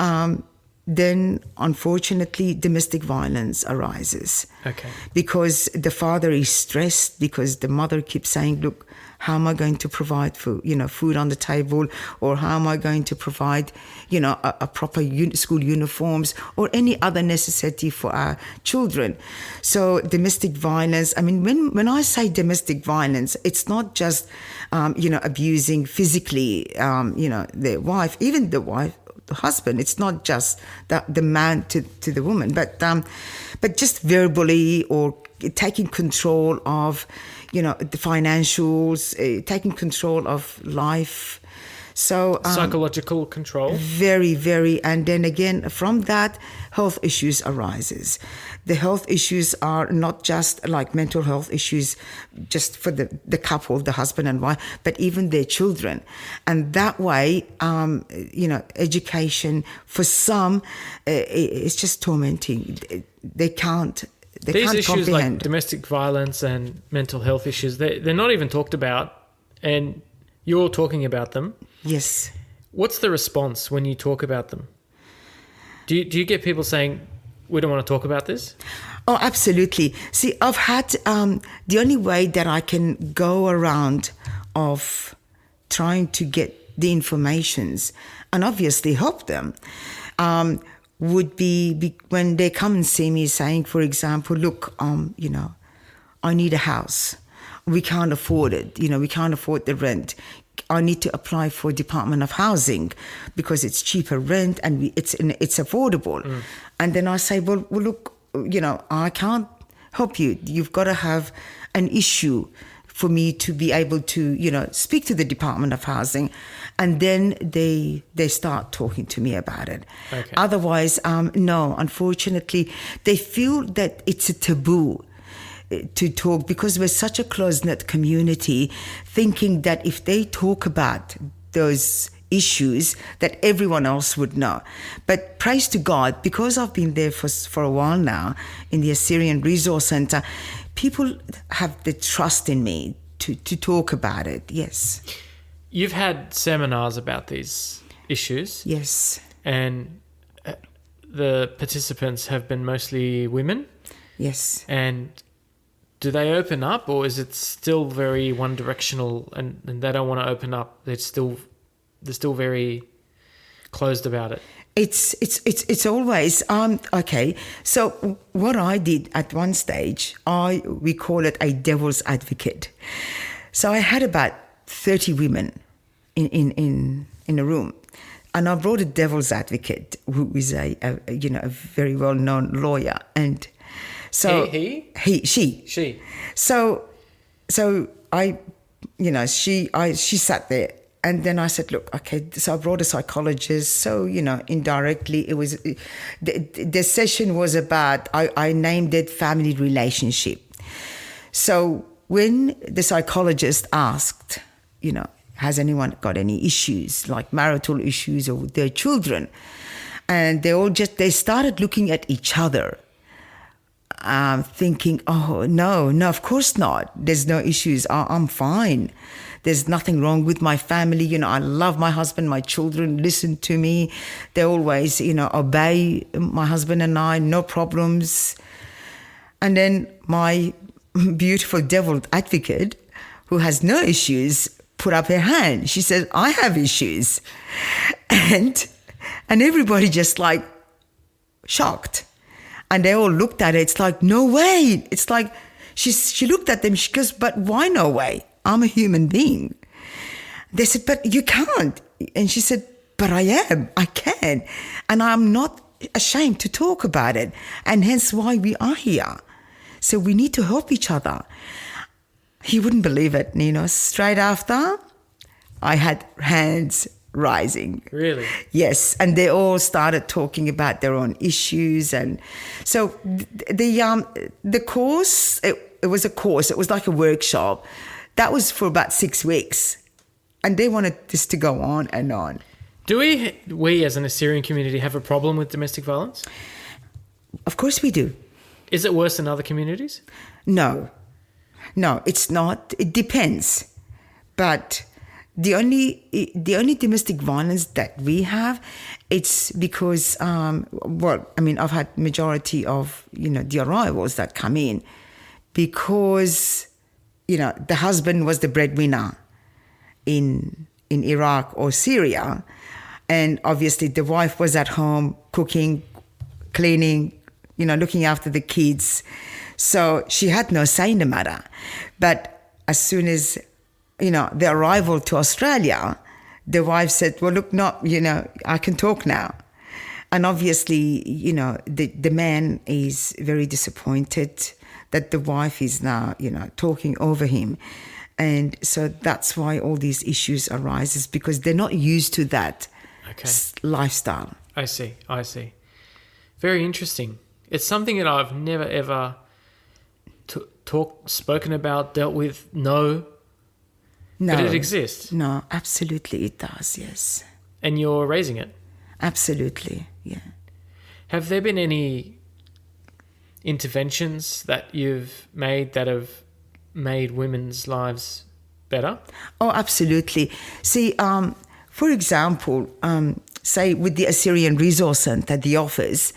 Speaker 1: then, unfortunately, domestic violence arises.
Speaker 2: Okay. Because
Speaker 1: the father is stressed because the mother keeps saying, look, how am I going to provide food on the table, or how am I going to provide, a proper school uniforms or any other necessity for our children? So domestic violence, when I say domestic violence, it's not just, abusing physically, their wife, even the wife, the husband. It's not just the man to the woman, but just verbally, or taking control of, the financials, taking control of life. So
Speaker 2: psychological control.
Speaker 1: Very, very. And then again, from that, health issues arises. The health issues are not just like mental health issues just for the couple, the husband and wife, but even their children. And that way, education for some, it's just tormenting. They can't.
Speaker 2: These issues like domestic violence and mental health issues, they're not even talked about, and you're talking about them.
Speaker 1: Yes.
Speaker 2: What's the response when you talk about them? Do you get people saying, we don't want to talk about this?
Speaker 1: Oh, absolutely. See, I've had the only way that I can go around of trying to get the informations and obviously help them would be when they come and see me saying, for example, look, I need a house. We can't afford it. We can't afford the rent. I need to apply for Department of Housing because it's cheaper rent and it's affordable. And then I say, well, look, I can't help you. You've got to have an issue for me to be able to, speak to the Department of Housing, and then they start talking to me about it.
Speaker 2: Okay.
Speaker 1: Otherwise, no, unfortunately, they feel that it's a taboo to talk because we're such a close-knit community, thinking that if they talk about those issues that everyone else would know. But praise to God, because I've been there for a while now in the Assyrian Resource Centre, people have the trust in me to talk about it, yes.
Speaker 2: You've had seminars about these issues.
Speaker 1: Yes.
Speaker 2: And the participants have been mostly women.
Speaker 1: Yes.
Speaker 2: And do they open up, or is it still very one-directional and they don't want to open up? They're still very closed about it.
Speaker 1: It's always okay. So what I did at one stage, we call it a devil's advocate. So I had about 30 women in a room, and I brought a devil's advocate who is a very well-known lawyer, and so she. So I, she sat there. And then I said, look, okay, so I brought a psychologist. So, indirectly, it was, the session was about, I named it family relationship. So when the psychologist asked, has anyone got any issues, like marital issues or with their children? And they started looking at each other, thinking, oh, no, of course not. There's no issues. I'm fine. There's nothing wrong with my family. I love my husband, my children listen to me. They always, obey my husband and I, no problems. And then my beautiful devil advocate, who has no issues, put up her hand. She said, I have issues. And everybody just like shocked. And they all looked at it. It's like, no way. It's like, she looked at them. She goes, but why no way? I'm a human being. They said, but you can't. And she said, but I am. I can. And I'm not ashamed to talk about it. And hence why we are here. So we need to help each other. He wouldn't believe it, Straight after, I had hands rising.
Speaker 2: Really?
Speaker 1: Yes. And they all started talking about their own issues. And so the course, it was a course. It was like a workshop. That was for about 6 weeks. And they wanted this to go on and on.
Speaker 2: Do we as an Assyrian community have a problem with domestic violence?
Speaker 1: Of course we do.
Speaker 2: Is it worse than other communities?
Speaker 1: No, it's not. It depends. But the only domestic violence that we have, it's because, I've had majority of, the arrivals that come in because, the husband was the breadwinner in Iraq or Syria. And obviously the wife was at home cooking, cleaning, looking after the kids. So she had no say in the matter. But as soon as, the arrival to Australia, the wife said, well, look, no, I can talk now. And obviously, the man is very disappointed that the wife is now, talking over him. And so that's why all these issues arises, because they're not used to that lifestyle.
Speaker 2: I see. Very interesting. It's something that I've never, ever spoken about, dealt with. No. But it exists.
Speaker 1: No, absolutely it does, yes.
Speaker 2: And you're raising it?
Speaker 1: Absolutely, yeah.
Speaker 2: Have there been any interventions that you've made that have made women's lives better? Oh,
Speaker 1: absolutely. See, for example, say with the Assyrian Resource Centre, the office,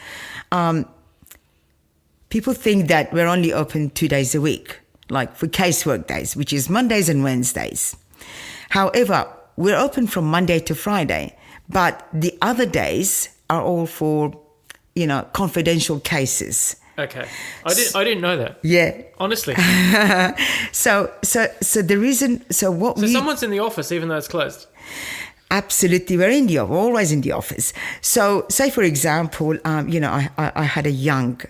Speaker 1: people think that we're only open 2 days a week, like for casework days, which is Mondays and Wednesdays. However, we're open from Monday to Friday, but the other days are all for, confidential cases.
Speaker 2: Okay. I didn't know that.
Speaker 1: Yeah.
Speaker 2: Honestly.
Speaker 1: So the reason,
Speaker 2: someone's in the office even though it's closed?
Speaker 1: Absolutely. We're always in the office. So say, for example, I had a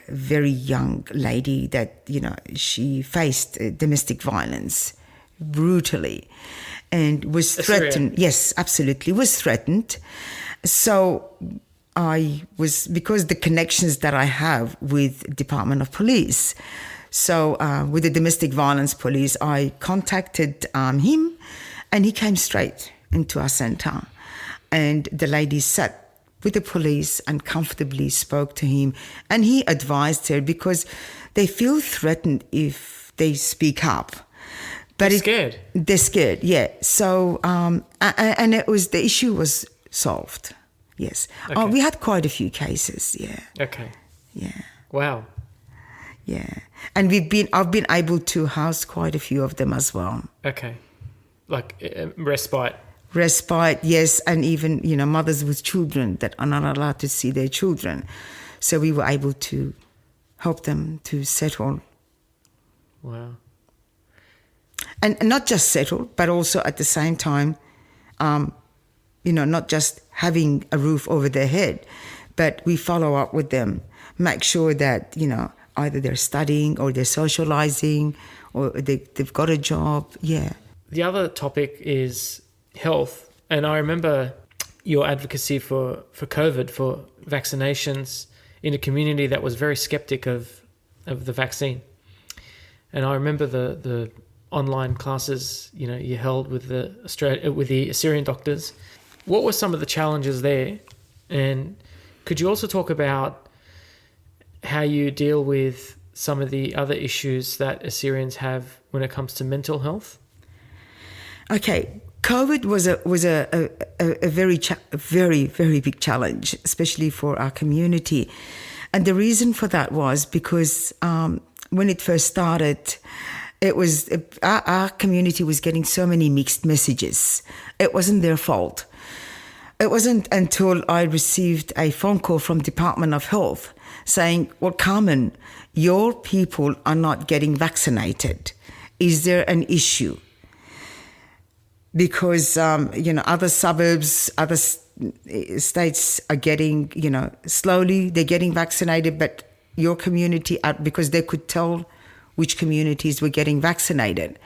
Speaker 1: very young lady that, she faced domestic violence brutally and was threatened.
Speaker 2: Assyrian.
Speaker 1: Yes, absolutely, was threatened. So because the connections that I have with Department of Police, so with the domestic violence police, I contacted him, and he came straight into our centre. And the lady sat with the police and comfortably spoke to him, and he advised her because they feel threatened if they speak up. But
Speaker 2: They're scared.
Speaker 1: They're scared, yeah. So, and it was, the issue was solved. Yes.
Speaker 2: Okay.
Speaker 1: We had quite a few cases, yeah.
Speaker 2: Okay.
Speaker 1: Yeah.
Speaker 2: Wow.
Speaker 1: Yeah. And I've been able to house quite a few of them as well.
Speaker 2: Okay. Like respite.
Speaker 1: Respite, yes, and even, mothers with children that are not allowed to see their children. So we were able to help them to settle.
Speaker 2: Wow.
Speaker 1: And not just settle, but also at the same time, not just having a roof over their head, but we follow up with them, make sure that, either they're studying or they're socializing or they've got a job, yeah.
Speaker 2: The other topic is health. And I remember your advocacy for COVID, for vaccinations in a community that was very skeptic of the vaccine. And I remember the online classes, you held with the Assyrian doctors. What were some of the challenges there? And could you also talk about how you deal with some of the other issues that Assyrians have when it comes to mental health?
Speaker 1: Okay, COVID was a very, very big challenge, especially for our community. And the reason for that was because when it first started, it was our community was getting so many mixed messages. It wasn't their fault. It wasn't until I received a phone call from Department of Health saying, well, Carmen, your people are not getting vaccinated. Is there an issue? Because, other suburbs, other states are getting, slowly they're getting vaccinated, but your community, because they could tell which communities were getting vaccinated.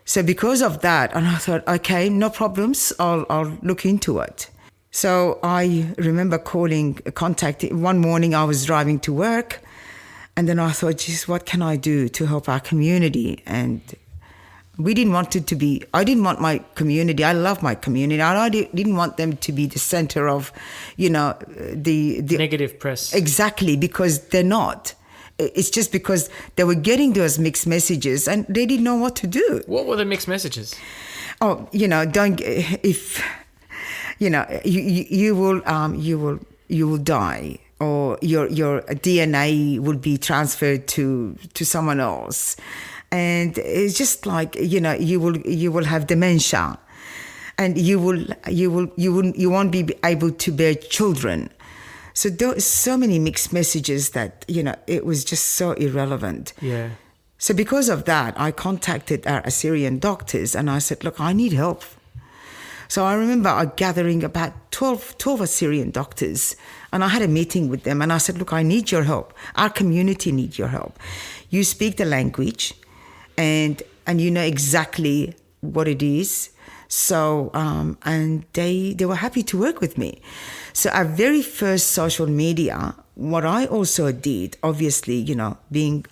Speaker 1: So because of that, and I thought, okay, no problems, I'll look into it. So I remember contacting, one morning I was driving to work, and then I thought, geez, what can I do to help our community? And we didn't want it to be, I didn't want my community, I love my community, I didn't want them to be the center of, the
Speaker 2: negative press.
Speaker 1: Exactly, because they're not. It's just because they were getting those mixed messages and they didn't know what to do.
Speaker 2: What were the mixed messages?
Speaker 1: Oh, you will die, or your DNA will be transferred to someone else. And it's just like, you will have dementia, and you won't be able to bear children. So there are so many mixed messages that, it was just so irrelevant.
Speaker 2: Yeah.
Speaker 1: So because of that, I contacted our Assyrian doctors and I said, look, I need help. So I remember gathering about 12 Assyrian doctors, and I had a meeting with them and I said, look, I need your help. Our community needs your help. You speak the language and you know exactly what it is. So, and they were happy to work with me. So our very first social media, what I also did, obviously, being,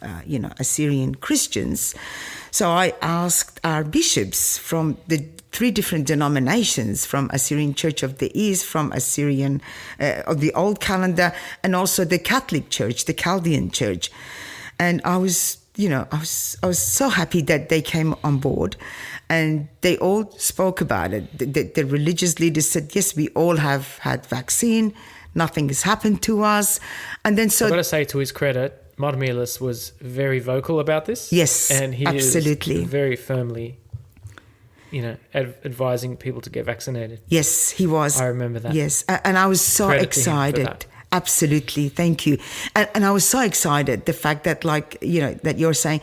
Speaker 1: Assyrian Christians. So I asked our bishops from the 3 different denominations, from Assyrian Church of the East, from Assyrian, of the Old Calendar, and also the Catholic Church, the Chaldean Church. And I was so happy that they came on board, and they all spoke about it. The religious leaders said, yes, we all have had vaccine. Nothing has happened to us. And then so...
Speaker 2: I've got to say, to his credit, Marmilis was very vocal about this.
Speaker 1: Yes,
Speaker 2: and he
Speaker 1: absolutely.
Speaker 2: is very firmly, advising people to get vaccinated.
Speaker 1: Yes, he was.
Speaker 2: I remember that.
Speaker 1: Yes, and I was so
Speaker 2: Credit to him for
Speaker 1: excited.
Speaker 2: that.
Speaker 1: Absolutely, thank you. And I was so excited, the fact that, that you're saying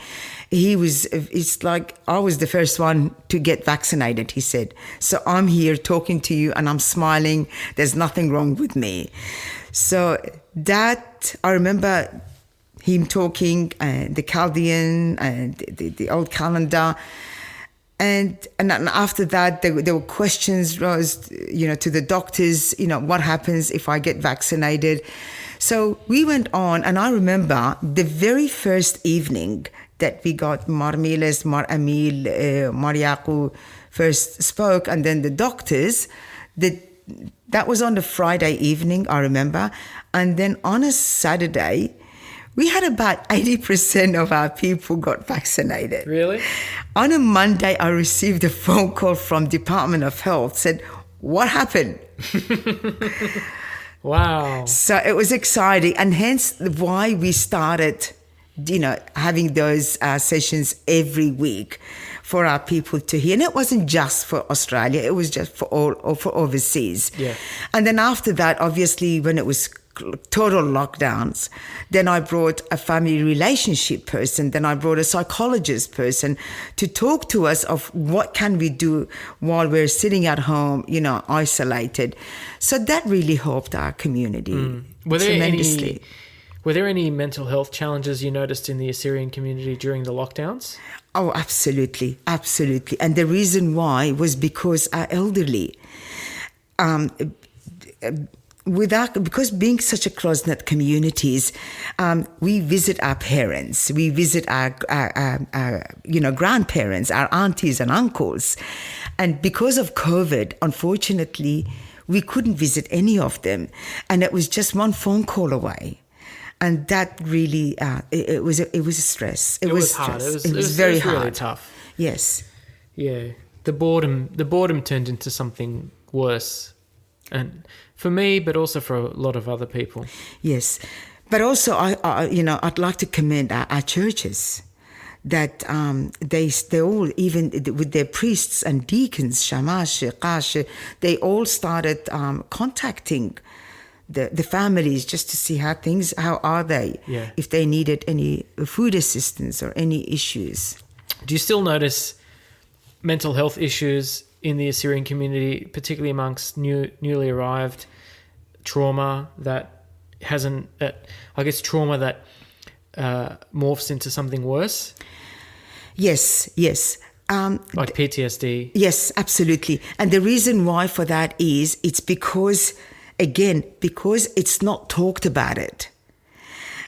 Speaker 1: it's like I was the first one to get vaccinated, he said. So I'm here talking to you and I'm smiling. There's nothing wrong with me. So that, I remember him talking, the Chaldean and the Old Calendar. And after that, there were questions raised, to the doctors, what happens if I get vaccinated? So we went on, and I remember the very first evening that we got Mar Miles, Mar Emil, Mariaku first spoke, and then the doctors, that was on the Friday evening, I remember. And then on a Saturday, we had about 80% of our people got vaccinated.
Speaker 2: Really?
Speaker 1: On a Monday, I received a phone call from Department of Health, said, what happened?
Speaker 2: Wow.
Speaker 1: So it was exciting, and hence why we started, having those sessions every week for our people to hear. And it wasn't just for Australia, it was just for overseas.
Speaker 2: Yeah.
Speaker 1: And then after that, obviously, when it was total lockdowns, then I brought a family relationship person, then I brought a psychologist person to talk to us of what can we do while we're sitting at home, isolated. So that really helped our community tremendously.
Speaker 2: Were there any mental health challenges you noticed in the Assyrian community during the lockdowns?
Speaker 1: Oh, absolutely, absolutely. And the reason why was because our elderly, because being such a close-knit communities, we visit our parents, we visit our grandparents, our aunties and uncles. And because of COVID, unfortunately, we couldn't visit any of them. And it was just one phone call away. And that really, it was a stress. It was
Speaker 2: hard.
Speaker 1: Stress. It was very hard.
Speaker 2: Really tough.
Speaker 1: Yes.
Speaker 2: Yeah. The boredom turned into something worse. And for me, but also for a lot of other people.
Speaker 1: Yes. But also, I'd like to commend our churches that they all, even with their priests and deacons, shamash, qash, they all started contacting the families just to see how are they, if they needed any food assistance or any issues.
Speaker 2: Do you still notice mental health issues in the Assyrian community, particularly amongst newly arrived, trauma that morphs into something worse?
Speaker 1: Yes.
Speaker 2: Like PTSD?
Speaker 1: Yes, absolutely. And the reason why for that is it's because it's not talked about it.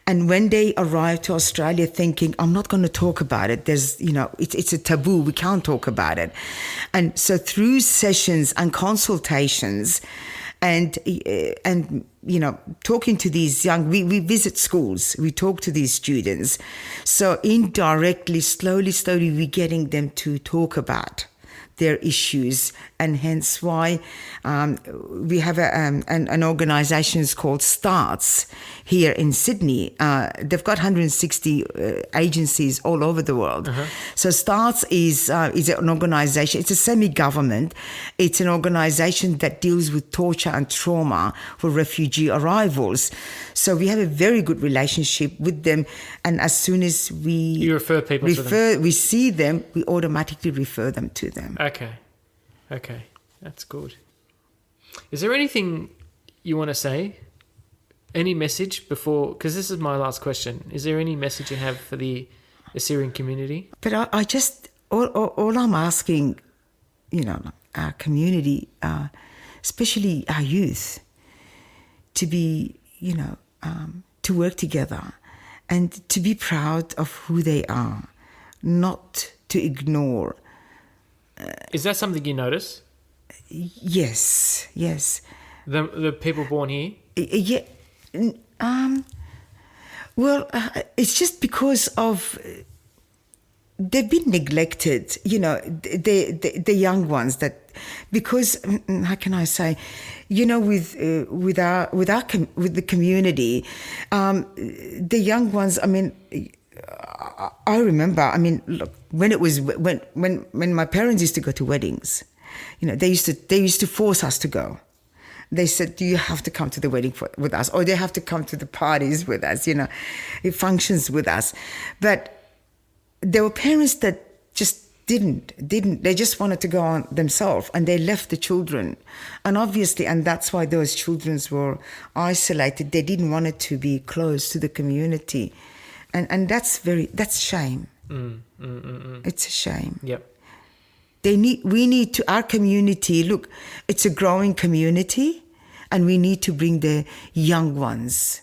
Speaker 1: And when they arrive to Australia thinking, I'm not going to talk about it, there's, it's a taboo, we can't talk about it. And so through sessions and consultations and talking to these we visit schools, we talk to these students. So indirectly, slowly, we're getting them to talk about their issues, and hence why we have an organisation called STARTS here in Sydney. They've got 160 agencies all over the world. Uh-huh. So STARTS is an organisation. It's a semi-government. It's an organisation that deals with torture and trauma for refugee arrivals. So we have a very good relationship with them, and as soon as we
Speaker 2: refer people to them.
Speaker 1: We see them, we automatically refer them to them.
Speaker 2: Okay, that's good. Is there anything you want to say? Any message before? Because this is my last question. Is there any message you have for the Assyrian community?
Speaker 1: But I just all I'm asking, our community, especially our youth, to be, to work together and to be proud of who they are, not to ignore.
Speaker 2: Is that something you notice?
Speaker 1: Yes.
Speaker 2: The people born here?
Speaker 1: Yeah. Well, it's just because of they've been neglected. The young ones that, because how can I say, with the community, the young ones. I mean, I remember. I mean, look, when my parents used to go to weddings, they used to force us to go. They said, "Do you have to come to the wedding with us, or they have to come to the parties with us? Functions with us." But there were parents that just didn't. They just wanted to go on themselves, and they left the children. And obviously, and that's why those children were isolated. They didn't want it to be close to the community. And that's shame. It's a shame.
Speaker 2: Yep.
Speaker 1: We need to, our community, look, it's a growing community, and we need to bring the young ones.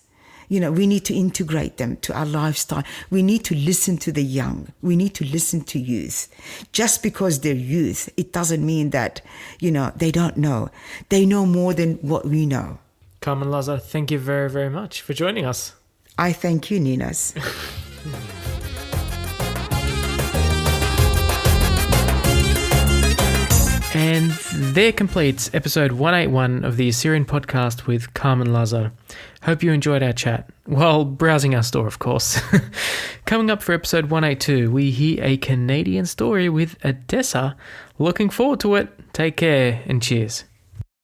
Speaker 1: We need to integrate them to our lifestyle. We need to listen to the young. We need to listen to youth. Just because they're youth, it doesn't mean that, they don't know. They know more than what we know.
Speaker 2: Carmen Lazar, thank you very, very much for joining us.
Speaker 1: I thank you, Ninos.
Speaker 2: And there completes episode 181 of the Assyrian podcast with Carmen Lazar. Hope you enjoyed our chat, while browsing our store, of course. Coming up for episode 182, we hear a Canadian story with Odessa. Looking forward to it. Take care and cheers.